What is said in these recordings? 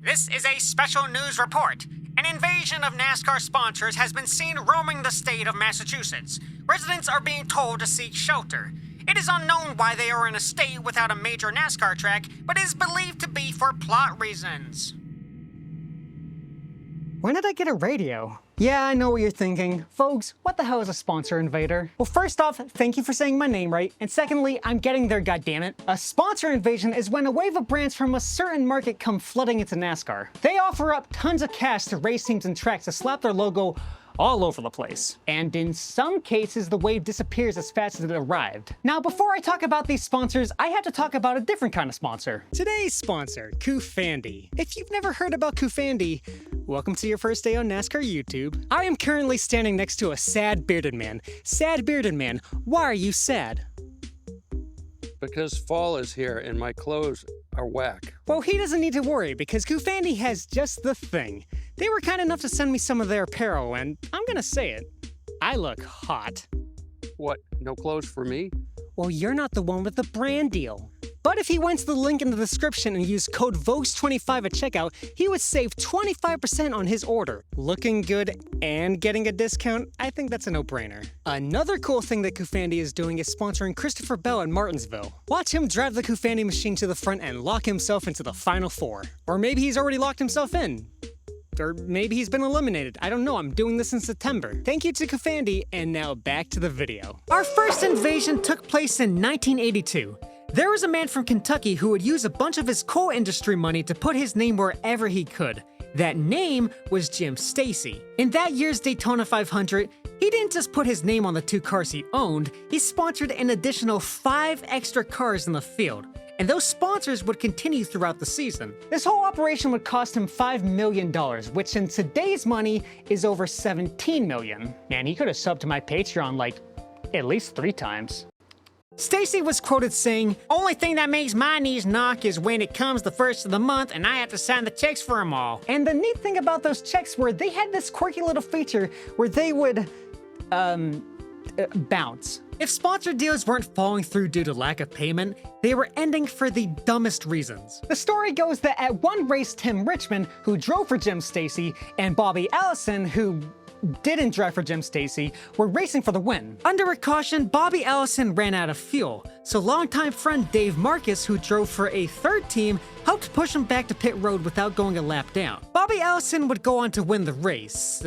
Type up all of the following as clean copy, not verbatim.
This is a special news report. An invasion of NASCAR sponsors has been seen roaming the state of Massachusetts. Residents are being told to seek shelter. It is unknown why they are in a state without a major NASCAR track, but is believed to be for plot reasons. When did I get a radio? Yeah, I know what you're thinking. Voegs, what the hell is a sponsor invader? Well, first off, thank you for saying my name right, and secondly, I'm getting there, goddammit. A sponsor invasion is when a wave of brands from a certain market come flooding into NASCAR. They offer up tons of cash to race teams and tracks to slap their logo all over the place. And in some cases, the wave disappears as fast as it arrived. Now, before I talk about these sponsors, I have to talk about a different kind of sponsor. Today's sponsor, Kufandi. If you've never heard about Kufandi, welcome to your first day on NASCAR YouTube. I am currently standing next to a sad bearded man. Sad bearded man, why are you sad? Because fall is here and my clothes are whack. Well, he doesn't need to worry because Kufandi has just the thing. They were kind enough to send me some of their apparel, and I'm gonna say it, I look hot. What, no clothes for me? Well, you're not the one with the brand deal. But if he went to the link in the description and used code Voegs25 at checkout, he would save 25% on his order. Looking good and getting a discount, I think that's a no-brainer. Another cool thing that Kufandi is doing is sponsoring Christopher Bell in Martinsville. Watch him drive the Kufandi machine to the front and lock himself into the Final Four. Or maybe he's already locked himself in. Or maybe he's been eliminated. I don't know, I'm doing this in September. Thank you to Kufandi, and now back to the video. Our first invasion took place in 1982. There was a man from Kentucky who would use a bunch of his coal industry money to put his name wherever he could. That name was Jim Stacy. In that year's Daytona 500, he didn't just put his name on the 2 cars he owned, he sponsored an additional 5 extra cars in the field. And those sponsors would continue throughout the season. This whole operation would cost him $5 million, which in today's money is over $17 million. Man, he could have subbed to my Patreon like at least 3 times. Stacy was quoted saying, "Only thing that makes my knees knock is when it comes the first of the month and I have to sign the checks for them all." And the neat thing about those checks were they had this quirky little feature where they would, bounce. If sponsor deals weren't falling through due to lack of payment, they were ending for the dumbest reasons. The story goes that at one race, Tim Richmond, who drove for Jim Stacy, and Bobby Allison, who didn't drive for Jim Stacy, were racing for the win. Under a caution, Bobby Allison ran out of fuel, so longtime friend Dave Marcus, who drove for a third team, helped push him back to pit road without going a lap down. Bobby Allison would go on to win the race.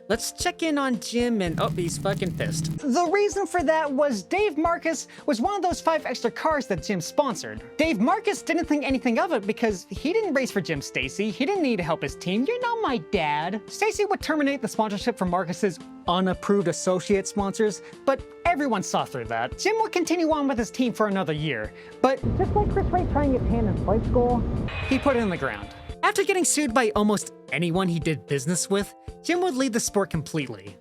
Let's check in on Jim and oh, he's fucking pissed. The reason for that was Dave Marcus was one of those 5 extra cars that Jim sponsored. Dave Marcus didn't think anything of it because he didn't race for Jim Stacy. He didn't need to help his team. You're not my dad. Stacy would terminate the sponsorship from Marcus's unapproved associate sponsors, but everyone saw through that. Jim would continue on with his team for another year, but just like Chris Ray trying his hand in flight school, he put it in the ground. After getting sued by almost anyone he did business with, Jim would leave the sport completely.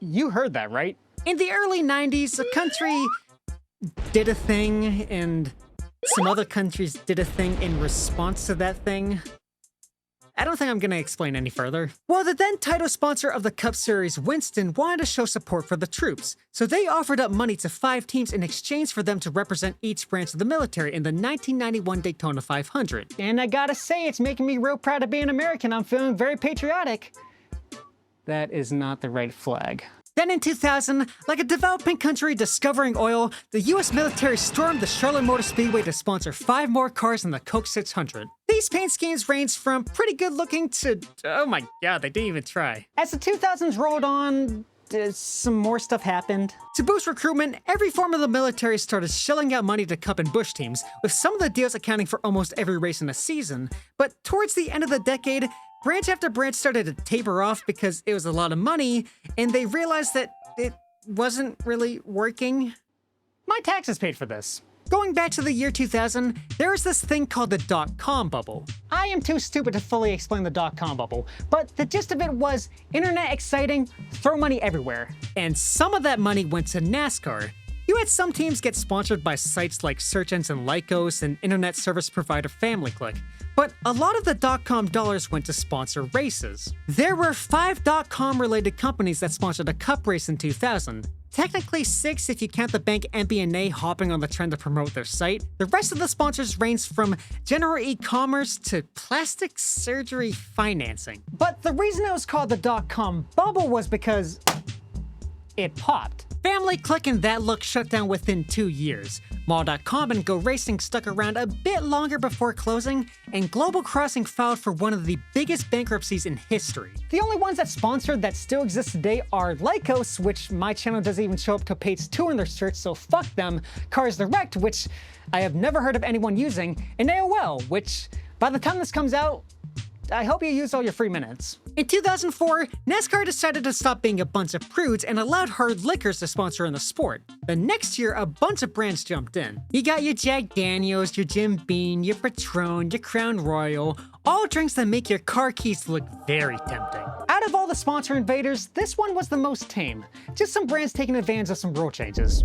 You heard that, right? In the early 90s, a country did a thing, and some other countries did a thing in response to that thing. I don't think I'm gonna explain any further. Well, the then title sponsor of the Cup Series, Winston, wanted to show support for the troops, so they offered up money to 5 teams in exchange for them to represent each branch of the military in the 1991 Daytona 500. And I gotta say, it's making me real proud to be an American. I'm feeling very patriotic. That is not the right flag. Then in 2000, like a developing country discovering oil, the US military stormed the Charlotte Motor Speedway to sponsor 5 more cars in the Coke 600. These paint schemes ranged from pretty good looking to, oh my god, they didn't even try. As the 2000s rolled on, some more stuff happened. To boost recruitment, every form of the military started shelling out money to Cup and Busch teams, with some of the deals accounting for almost every race in a season. But towards the end of the decade, branch after branch started to taper off because it was a lot of money, and they realized that it wasn't really working. My taxes paid for this. Going back to the year 2000, there was this thing called the dot-com bubble. I am too stupid to fully explain the dot-com bubble, but the gist of it was internet exciting, throw money everywhere. And some of that money went to NASCAR. You had some teams get sponsored by sites like search engine Lycos and internet service provider FamilyClick, but a lot of the dot-com dollars went to sponsor races. There were 5 dot-com related companies that sponsored a Cup race in 2000. Technically 6 if you count the bank MBNA hopping on the trend to promote their site. The rest of the sponsors range from general e-commerce to plastic surgery financing. But the reason it was called the dot-com bubble was because it popped. Family Click and That Look shut down within 2 years. Mall.com and Go Racing stuck around a bit longer before closing, and Global Crossing filed for one of the biggest bankruptcies in history. The only ones that sponsored that still exist today are Lycos, which my channel doesn't even show up to page 2 in their search, so fuck them, Cars Direct, which I have never heard of anyone using, and AOL, which by the time this comes out, I hope you used all your free minutes. In 2004, NASCAR decided to stop being a bunch of prudes and allowed hard liquors to sponsor in the sport. The next year, a bunch of brands jumped in. You got your Jack Daniels, your Jim Beam, your Patron, your Crown Royal, all drinks that make your car keys look very tempting. Out of all the sponsor invaders, this one was the most tame. Just some brands taking advantage of some rule changes.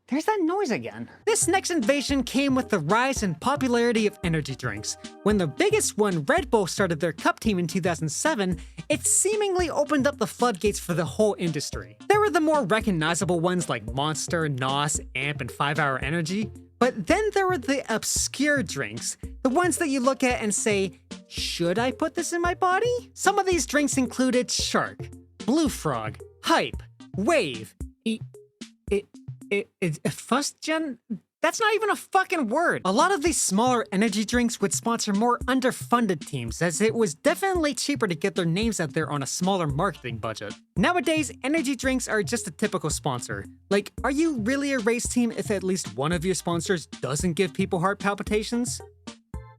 There's that noise again. This next invasion came with the rise in popularity of energy drinks. When the biggest one, Red Bull, started their Cup team in 2007, it seemingly opened up the floodgates for the whole industry. There were the more recognizable ones like Monster, NOS, AMP, and 5 Hour Energy. But then there were the obscure drinks, the ones that you look at and say, should I put this in my body? Some of these drinks included Shark, Blue Frog, Hype, Wave, First Gen? That's not even a fucking word. A lot of these smaller energy drinks would sponsor more underfunded teams, as it was definitely cheaper to get their names out there on a smaller marketing budget. Nowadays, energy drinks are just a typical sponsor. Like, are you really a race team if at least one of your sponsors doesn't give people heart palpitations?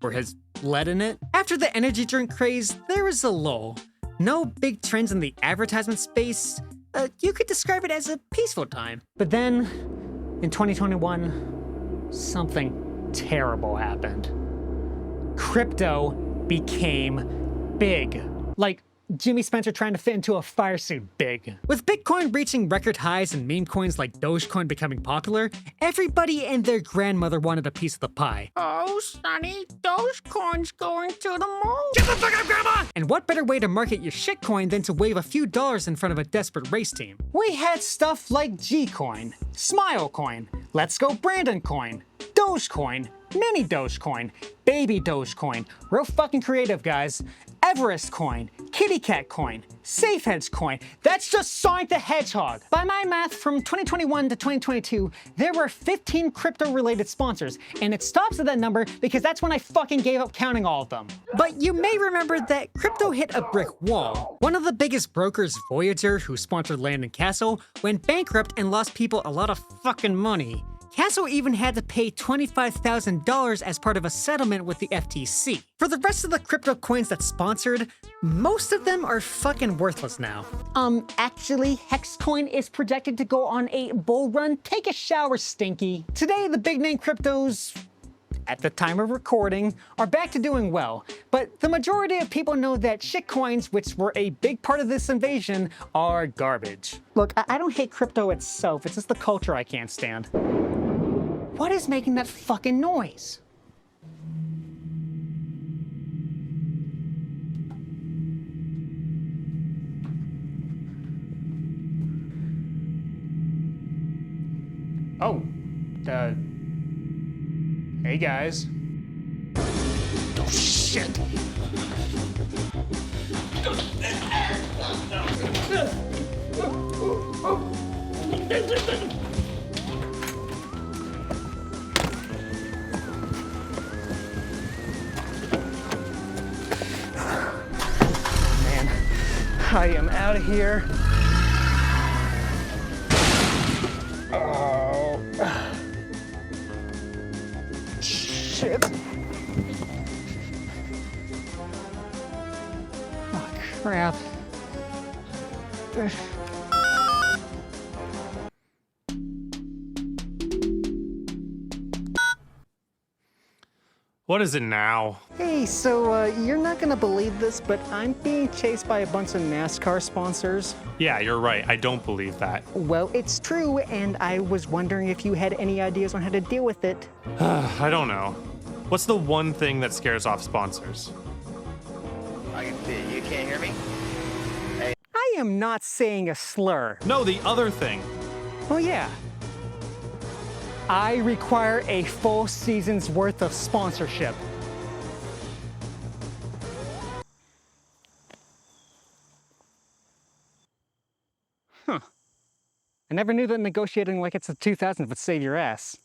Or has lead in it? After the energy drink craze, there was a lull. No big trends in the advertisement space. You could describe it as a peaceful time. But then, in 2021, something terrible happened. Crypto became big. Like Jimmy Spencer trying to fit into a fire suit big. With Bitcoin reaching record highs and meme coins like Dogecoin becoming popular, everybody and their grandmother wanted a piece of the pie. Oh, Sonny, Dogecoin's going to the moon. Get the fuck up, Grandma! And what better way to market your shitcoin than to wave a few dollars in front of a desperate race team? We had stuff like Gcoin, Smilecoin, Let's Go Brandon Coin, Dogecoin, Mini Dogecoin, Baby Dogecoin, real fucking creative, guys. Everest Coin, Kitty Cat Coin, Safeheads Coin, that's just Sonic the Hedgehog. By my math, from 2021 to 2022, there were 15 crypto-related sponsors, and it stops at that number because that's when I fucking gave up counting all of them. But you may remember that crypto hit a brick wall. One of the biggest brokers, Voyager, who sponsored Land and Castle, went bankrupt and lost people a lot of fucking money. Castle even had to pay $25,000 as part of a settlement with the FTC. For the rest of the crypto coins that sponsored, most of them are fucking worthless now. Actually, Hexcoin is projected to go on a bull run. Take a shower, Stinky. Today, the big name cryptos, at the time of recording, are back to doing well. But the majority of people know that shitcoins, which were a big part of this invasion, are garbage. Look, I don't hate crypto itself, it's just the culture I can't stand. What is making that fucking noise? Oh, hey guys. Oh shit. I am out of here. Oh. Shit. Oh, crap. What is it now? Hey, so you're not gonna believe this, but I'm being chased by a bunch of NASCAR sponsors. Yeah, you're right. I don't believe that. Well, it's true, and I was wondering if you had any ideas on how to deal with it. I don't know. What's the one thing that scares off sponsors? You can't hear me? I am not saying a slur. No, the other thing. Oh yeah. I require a full season's worth of sponsorship. Huh. I never knew that negotiating like it's the 2000s would save your ass.